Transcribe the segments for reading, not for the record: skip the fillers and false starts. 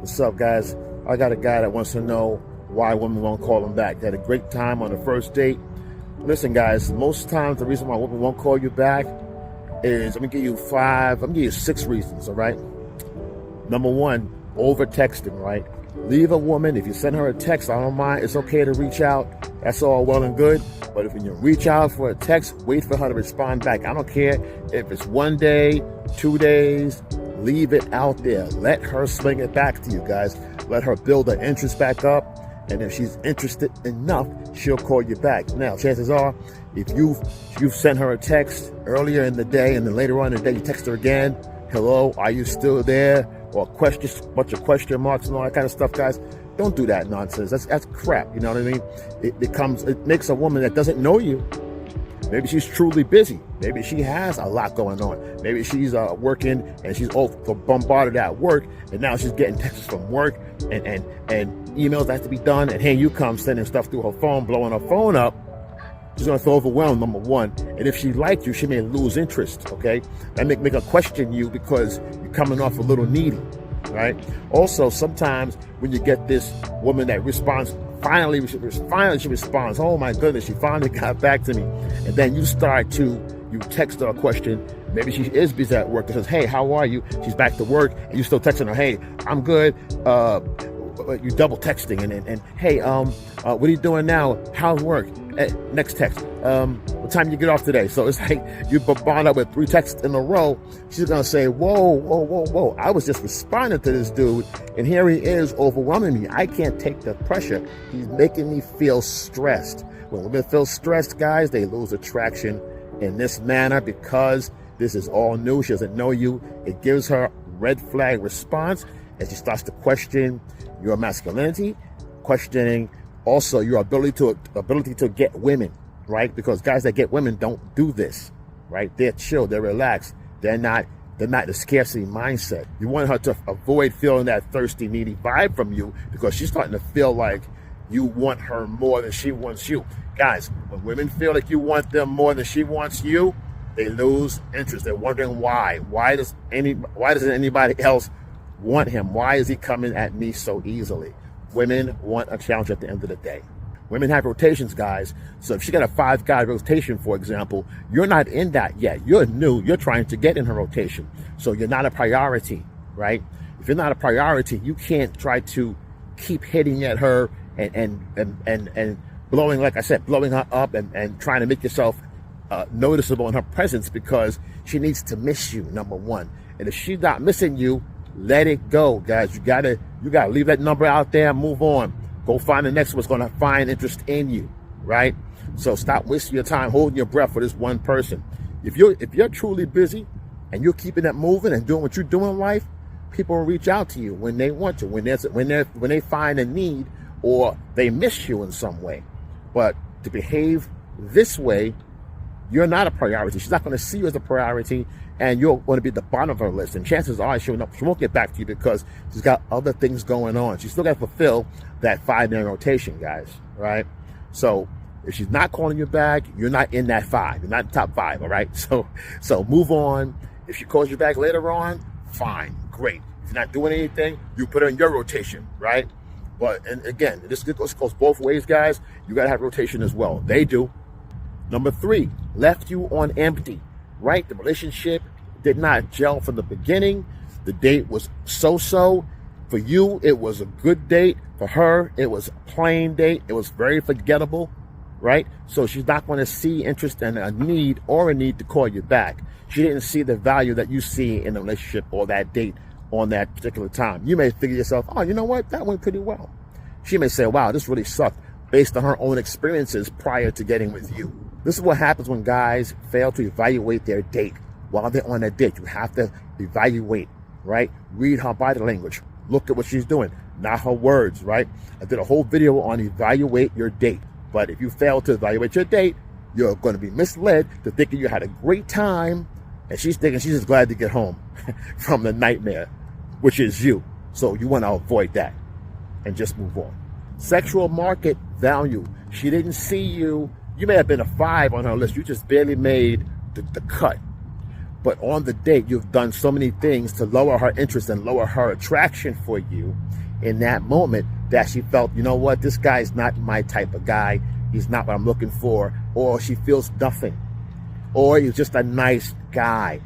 What's up, guys? I got a guy that wants to know why women won't call him back. They had a great time on the first date. Listen, guys, most times the reason why women won't call you back is, I'm gonna give you 6 reasons, all right? Number 1, over texting, right? Leave a woman, if you send her a text, I don't mind, it's okay to reach out. That's all well and good. But if you reach out for a text, wait for her to respond back. I don't care if it's 1 day, 2 days, leave it out there. Let her swing it back to you, guys. Let her build her interest back up. And if she's interested enough, she'll call you back. Now, chances are, if you've sent her a text earlier in the day and then later on in the day you text her again, hello, are you still there? Or bunch of question marks and all that kind of stuff, guys. Don't do that nonsense. That's crap. You know what I mean? It makes a woman that doesn't know you. Maybe she's truly busy. Maybe she has a lot going on. Maybe she's working and she's bombarded at work, and now she's getting texts from work and emails that have to be done. And here you come sending stuff through her phone, blowing her phone up. She's gonna feel overwhelmed, number 1. And if she liked you, she may lose interest. Okay, that make her question you because you're coming off a little needy, right? Also, sometimes when you get this woman that responds. Finally, she responds. Oh my goodness, she finally got back to me. And then you text her a question. Maybe she is busy at work and says, hey, how are you? She's back to work and you still texting her, hey, I'm good. You double texting and hey, what are you doing now? How's work? Next text. What time you get off today? So it's like you bombard up with 3 texts in a row. She's gonna say, whoa. I was just responding to this dude, and here he is overwhelming me. I can't take the pressure. He's making me feel stressed. When women feel stressed, guys, they lose attraction in this manner because this is all new. She doesn't know you. It gives her red flag response, and she starts to question your masculinity, questioning also your ability to get women, right? Because guys that get women don't do this, right? They're chill, they're relaxed, they're not the scarcity mindset. You want her to avoid feeling that thirsty, needy vibe from you because she's starting to feel like you want her more than she wants you. Guys, when women feel like you want them more than she wants you, they lose interest. They're wondering why. Why doesn't anybody else want him? Why is he coming at me so easily? Women want a challenge at the end of the day. Women have rotations, guys. So if she got a 5-guy rotation, for example, you're not in that yet. You're new. You're trying to get in her rotation. So you're not a priority, right? If you're not a priority, you can't try to keep hitting at her and blowing, like I said, blowing her up and trying to make yourself noticeable in her presence because she needs to miss you, number 1. And if she's not missing you, let it go, guys. You gotta leave that number out there and move on. Go find the next one's gonna find interest in you, right? So stop wasting your time holding your breath for this one person. If you're truly busy and you're keeping it moving and doing what you do in life, people will reach out to you when they want to, when they find a need or they miss you in some way. But to behave this way, you're not a priority. She's not going to see you as a priority, and you're going to be at the bottom of her list. And chances are she won't get back to you because she's got other things going on. She's still got to fulfill that 5-man rotation, guys, right? So if she's not calling you back, you're not in that 5. You're not in the top 5, all right? So move on. If she calls you back later on, fine, great. If you're not doing anything, you put her in your rotation, right? But, and again, this goes both ways, guys. You got to have rotation as well. They do. Number 3, left you on empty, right? The relationship did not gel from the beginning. The date was so-so. For you, it was a good date. For her, it was a plain date. It was very forgettable, right? So she's not going to see interest in a need to call you back. She didn't see the value that you see in the relationship or that date on that particular time. You may figure yourself, oh, you know what? That went pretty well. She may say, wow, this really sucked based on her own experiences prior to getting with you. This is what happens when guys fail to evaluate their date while they're on a date. You have to evaluate, right? Read her body language. Look at what she's doing, not her words, right? I did a whole video on evaluate your date. But if you fail to evaluate your date, you're going to be misled to thinking you had a great time, and she's thinking she's just glad to get home from the nightmare, which is you. So you want to avoid that and just move on. Sexual market value. She didn't see you. You may have been a 5 on her list. You just barely made the cut. But on the date, you've done so many things to lower her interest and lower her attraction for you in that moment that she felt, you know what, this guy's not my type of guy. He's not what I'm looking for. Or she feels nothing. Or he's just a nice guy.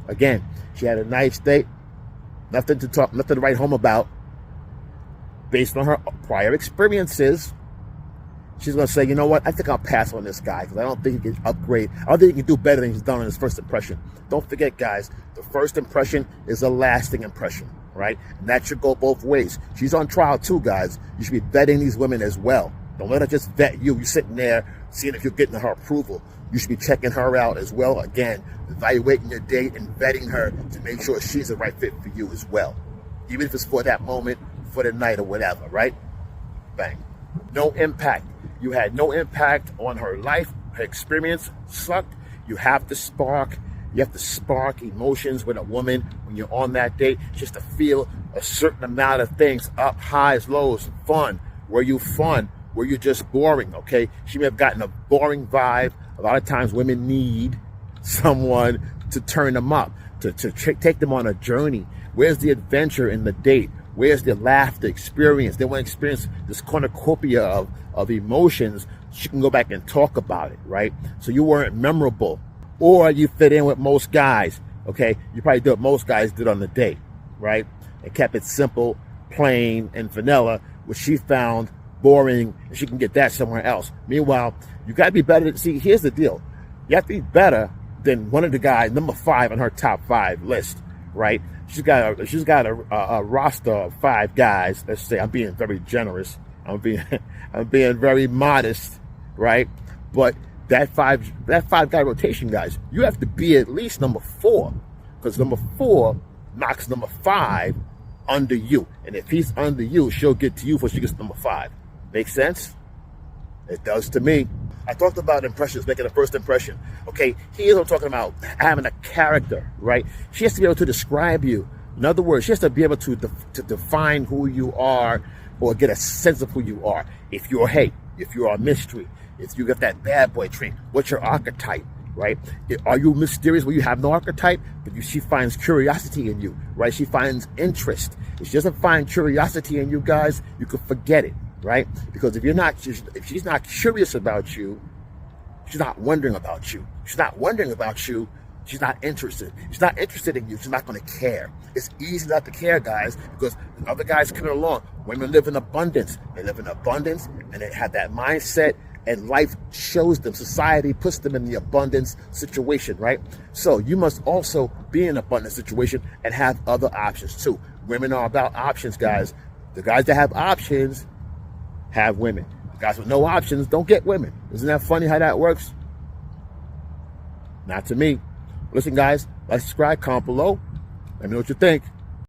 Again, she had a nice date. Nothing to write home about. Based on her prior experiences, she's going to say, you know what, I think I'll pass on this guy because I don't think he can upgrade. I don't think he can do better than he's done on his first impression. Don't forget, guys, the first impression is a lasting impression, right? And that should go both ways. She's on trial too, guys. You should be vetting these women as well. Don't let her just vet you. You're sitting there seeing if you're getting her approval. You should be checking her out as well. Again, evaluating your date and vetting her to make sure she's the right fit for you as well. Even if it's for that moment, for the night or whatever, right? Bang. No impact. You had no impact on her life. Her experience sucked. You have to spark emotions with a woman when you're on that date, just to feel a certain amount of things, up, highs, lows, fun. Were you fun? Were you just boring? Okay, she may have gotten a boring vibe. A lot of times women need someone to turn them up, to take them on a journey. Where's the adventure in the date? Where's the laughter experience? They want to experience this cornucopia of emotions. She can go back and talk about it, right? So you weren't memorable, or you fit in with most guys, okay? You probably did what most guys did on the date, right? And kept it simple, plain, and vanilla, which she found boring, and she can get that somewhere else. Meanwhile, you got to be better. See, here's the deal. You have to be better than one of the guys, number 5 on her top 5 list, right? She's got a roster of 5 guys. Let's say I'm being very generous. I'm being very modest, right? But that five guy rotation, guys, you have to be at least number 4, because number 4 knocks number 5 under you, and if he's under you, she'll get to you before she gets number 5. Make sense? It does to me. I talked about impressions, making a first impression. Okay, here's what I'm talking about, having a character, right? She has to be able to describe you. In other words, she has to be able to define who you are, or get a sense of who you are. If you're a mystery, if you got that bad boy trait, what's your archetype, right? Are you mysterious where you have no archetype, but she finds curiosity in you, right? She finds interest. If she doesn't find curiosity in you guys, you can forget it, right? Because if she's not curious about you, she's not wondering about you. She's not wondering about you. She's not interested. She's not interested in you. She's not going to care. It's easy not to care, guys, because other guys coming along. Women live in abundance. They live in abundance, and they have that mindset, and life shows them. Society puts them in the abundance situation, right? So you must also be in an abundance situation and have other options too. Women are about options, guys. The guys that have options have women. The guys with no options don't get women. Isn't that funny how that works? Not to me. Listen, guys, like, subscribe, comment below. Let me know what you think.